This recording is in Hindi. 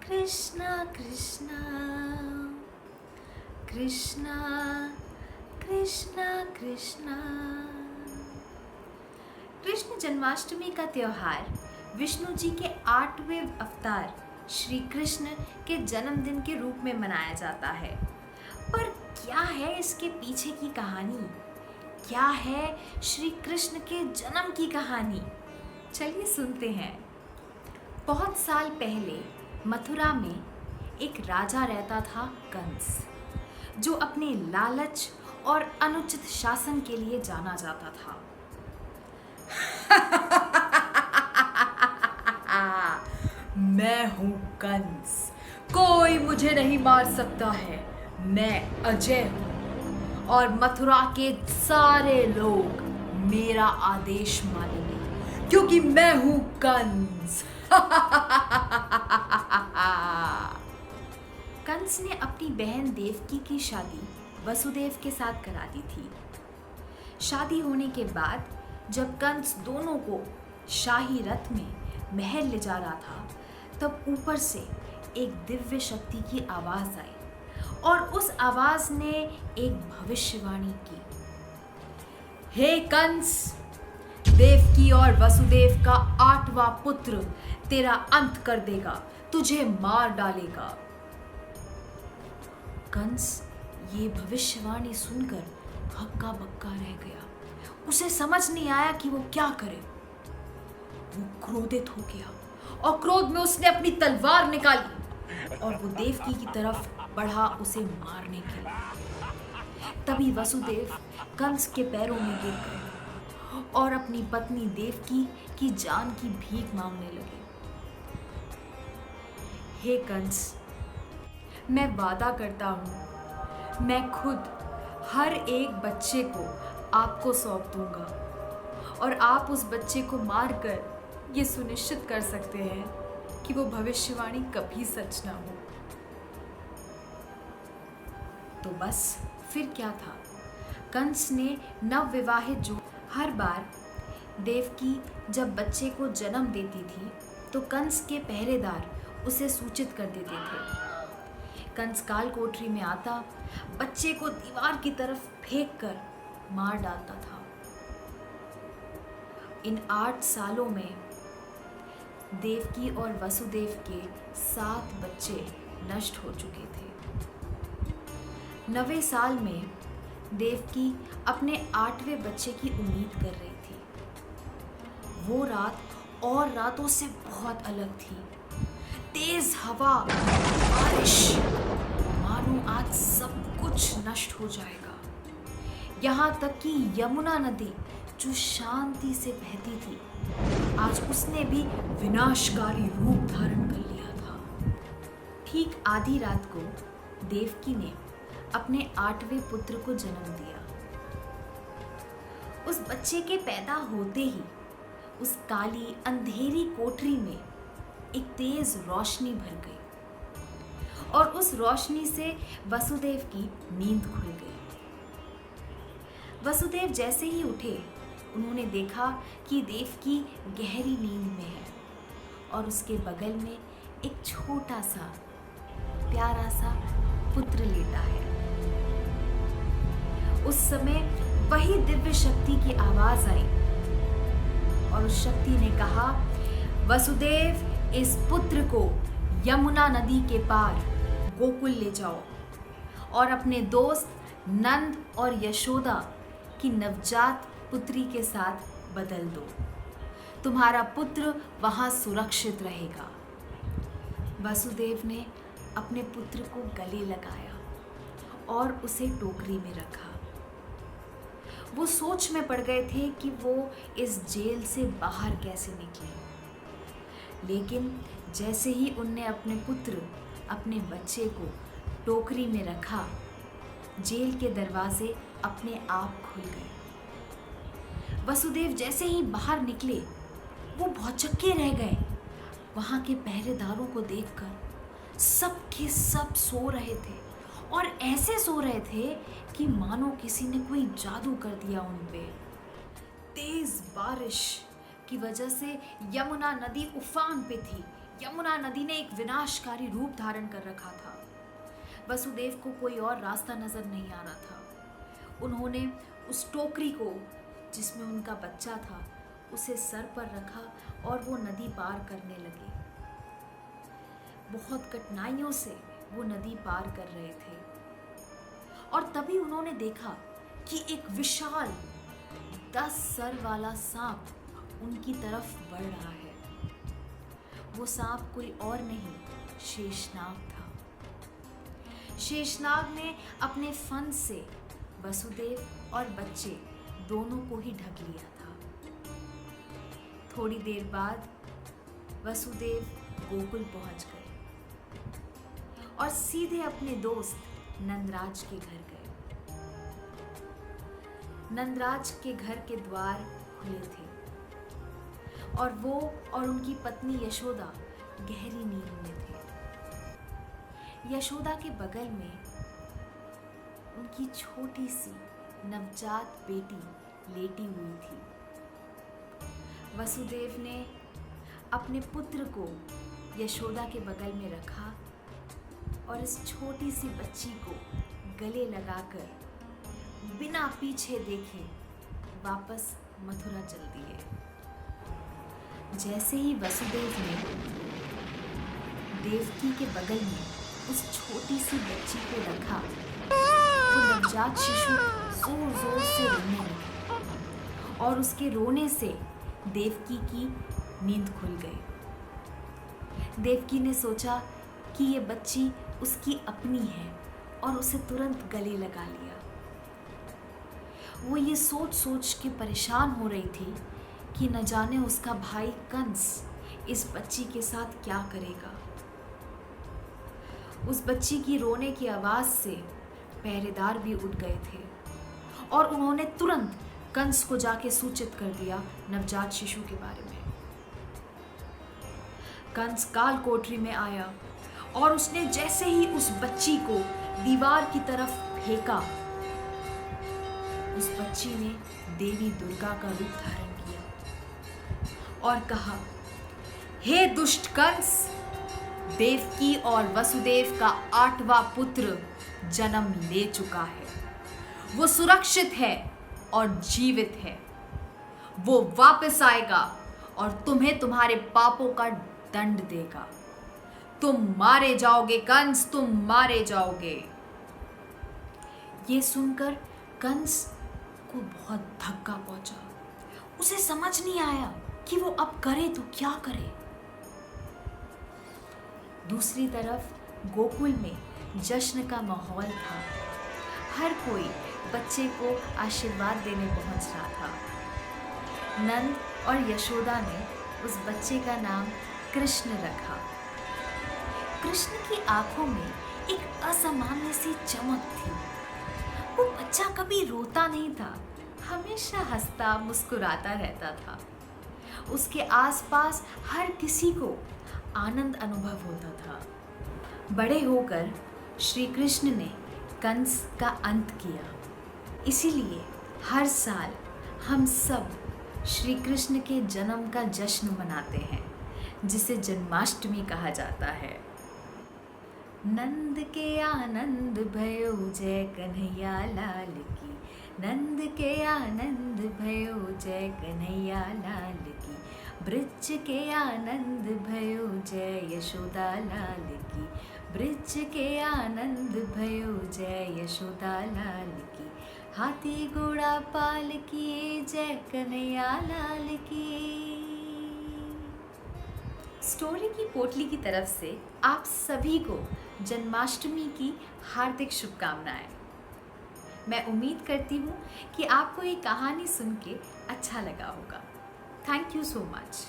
कृष्णा कृष्णा कृष्णा कृष्णा कृष्णा। कृष्ण जन्माष्टमी का त्योहार विष्णु जी के 8वें अवतार श्री कृष्ण के जन्मदिन के रूप में मनाया जाता है। पर क्या है इसके पीछे की कहानी? क्या है श्री कृष्ण के जन्म की कहानी? चलिए सुनते हैं। बहुत साल पहले मथुरा में एक राजा रहता था, कंस, जो अपने लालच और अनुचित शासन के लिए जाना जाता था। मैं हूँ कंस, कोई मुझे नहीं मार सकता है। मैं अजय हूँ और मथुरा के सारे लोग मेरा आदेश मानेंगे, क्योंकि मैं हूँ कंस। कंस ने अपनी बहन देवकी की शादी वसुदेव के साथ करा दी थी। शादी होने के बाद जब कंस दोनों को शाही रथ में महल ले जा रहा था, तब ऊपर से एक दिव्य शक्ति की आवाज आई और उस आवाज ने एक भविष्यवाणी की। हे कंस, देवकी और वसुदेव का 8वां पुत्र तेरा अंत कर देगा, तुझे मार डालेगा। कंस ये भविष्यवाणी सुनकर हक्का बक्का रह गया। उसे समझ नहीं आया कि वो क्या करे। वो क्रोधित हो गया और क्रोध में उसने अपनी तलवार निकाली और वो देवकी की तरफ बढ़ा उसे मारने के लिए। तभी वसुदेव कंस के पैरों में गिर गए और अपनी पत्नी देवकी की जान की भीख मांगने लगे। हे कंस, मैं वादा करता हूँ, मैं खुद हर एक बच्चे को आपको सौंप दूंगा और आप उस बच्चे को मारकर ये सुनिश्चित कर सकते हैं कि वो भविष्यवाणी कभी सच ना हो। तो बस फिर क्या था, कंस ने नवविवाहित जो हर बार देवकी जब बच्चे को जन्म देती थी तो कंस के पहरेदार उसे सूचित कर देते थे। कंस काल कोठरी में आता, बच्चे को दीवार की तरफ फेंक कर मार डालता था। इन 8 सालों में देवकी और वसुदेव के 7 बच्चे नष्ट हो चुके थे। 9वें साल में देवकी अपने 8वें बच्चे की उम्मीद कर रही थी। वो रात और रातों से बहुत अलग थी। तेज हवा, बारिश, मानो आज सब कुछ नष्ट हो जाएगा। यहाँ तक कि यमुना नदी जो शांति से बहती थी, आज उसने भी विनाशकारी रूप धारण कर लिया था। ठीक आधी रात को देवकी ने अपने 8वें पुत्र को जन्म दिया। उस बच्चे के पैदा होते ही उस काली अंधेरी कोठरी में एक तेज रोशनी भर गई और उस रोशनी से वसुदेव की नींद खुल गई। वसुदेव जैसे ही उठे, उन्होंने देखा कि देवकी गहरी नींद में है और उसके बगल में एक छोटा सा प्यारा सा पुत्र लेटा है। उस समय वही दिव्य शक्ति की आवाज आई और उस शक्ति ने कहा, वसुदेव, इस पुत्र को यमुना नदी के पार गोकुल ले जाओ और अपने दोस्त नंद और यशोदा की नवजात पुत्री के साथ बदल दो। तुम्हारा पुत्र वहां सुरक्षित रहेगा। वसुदेव ने अपने पुत्र को गले लगाया और उसे टोकरी में रखा। वो सोच में पड़ गए थे कि वो इस जेल से बाहर कैसे निकले। लेकिन जैसे ही उनने अपने पुत्र, अपने बच्चे को टोकरी में रखा, जेल के दरवाजे अपने आप खुल गए। वसुदेव जैसे ही बाहर निकले, वो भौचक्के रह गए। वहां के पहरेदारों को देखकर सब के सब सो रहे थे और ऐसे सो रहे थे कि मानो किसी ने कोई जादू कर दिया उन पे। तेज बारिश की वजह से यमुना नदी उफान पे थी, यमुना नदी ने एक विनाशकारी रूप धारण कर रखा था। वसुदेव को कोई और रास्ता नजर नहीं आ रहा था। उन्होंने उस टोकरी को जिसमें उनका बच्चा था उसे सर पर रखा और वो नदी पार करने लगे। बहुत कठिनाइयों से वो नदी पार कर रहे थे और तभी उन्होंने देखा कि एक विशाल 10 सर वाला सांप उनकी तरफ बढ़ रहा है। वो सांप कोई और नहीं, शेषनाग था। शेषनाग ने अपने फन से वसुदेव और बच्चे दोनों को ही ढक लिया था। थोड़ी देर बाद वसुदेव गोकुल पहुंच गए और सीधे अपने दोस्त नंदराज के घर गए। नंदराज के घर के द्वार खुले थे और वो और उनकी पत्नी यशोदा गहरी नींद में थे। यशोदा के बगल में उनकी छोटी सी नवजात बेटी लेटी हुई थी। वसुदेव ने अपने पुत्र को यशोदा के बगल में रखा और इस छोटी सी बच्ची को गले लगाकर बिना पीछे देखे वापस मथुरा चल दिए। जैसे ही वसुदेव ने देवकी के बगल में उस छोटी सी बच्ची को रखा, वो नवजात शिशु जोर जोर से रोने लगी और उसके रोने से देवकी की नींद खुल गई। देवकी ने सोचा कि ये बच्ची उसकी अपनी है और उसे तुरंत गले लगा लिया। वो ये सोच सोच के परेशान हो रही थी कि न जाने उसका भाई कंस इस बच्ची के साथ क्या करेगा। उस बच्ची की रोने की आवाज से पहरेदार भी उठ गए थे और उन्होंने तुरंत कंस को जाके सूचित कर दिया नवजात शिशु के बारे में। कंस काल कोठरी में आया और उसने जैसे ही उस बच्ची को दीवार की तरफ फेंका, उस बच्ची ने देवी दुर्गा का रूप धारण किया और कहा, हे दुष्ट कंस, देवकी और वसुदेव का 8वां पुत्र जन्म ले चुका है। वो सुरक्षित है और जीवित है। वो वापस आएगा और तुम्हें तुम्हारे पापों का दंड देगा। तुम मारे जाओगे कंस, तुम मारे जाओगे। ये सुनकर कंस को बहुत धक्का पहुंचा। उसे समझ नहीं आया कि वो अब करे तो क्या करे। दूसरी तरफ गोकुल में जश्न का माहौल था। हर कोई बच्चे को आशीर्वाद देने पहुंच रहा था। नंद और यशोदा ने उस बच्चे का नाम कृष्ण रखा। कृष्ण की आंखों में एक असामान्य सी चमक थी। वो बच्चा कभी रोता नहीं था, हमेशा हंसता मुस्कुराता रहता था। उसके आसपास हर किसी को आनंद अनुभव होता था। बड़े होकर श्री कृष्ण ने कंस का अंत किया। इसीलिए हर साल हम सब श्री कृष्ण के जन्म का जश्न मनाते हैं, जिसे जन्माष्टमी कहा जाता है। नंद के आनंद भयो जय कन्हैया लाल की, नंद के आनंद भयो जय कन्हैया लाल की, ब्रज के आनंद भयो जय यशोदा लाल की, ब्रज के आनंद भयो जय यशोदा लाल की, हाथी घोड़ा पाल की जय कन्हैया लाल की। स्टोरी की पोटली की तरफ से आप सभी को जन्माष्टमी की हार्दिक शुभकामनाएं। मैं उम्मीद करती हूँ कि आपको ये कहानी सुन के अच्छा लगा होगा। Thank you so much.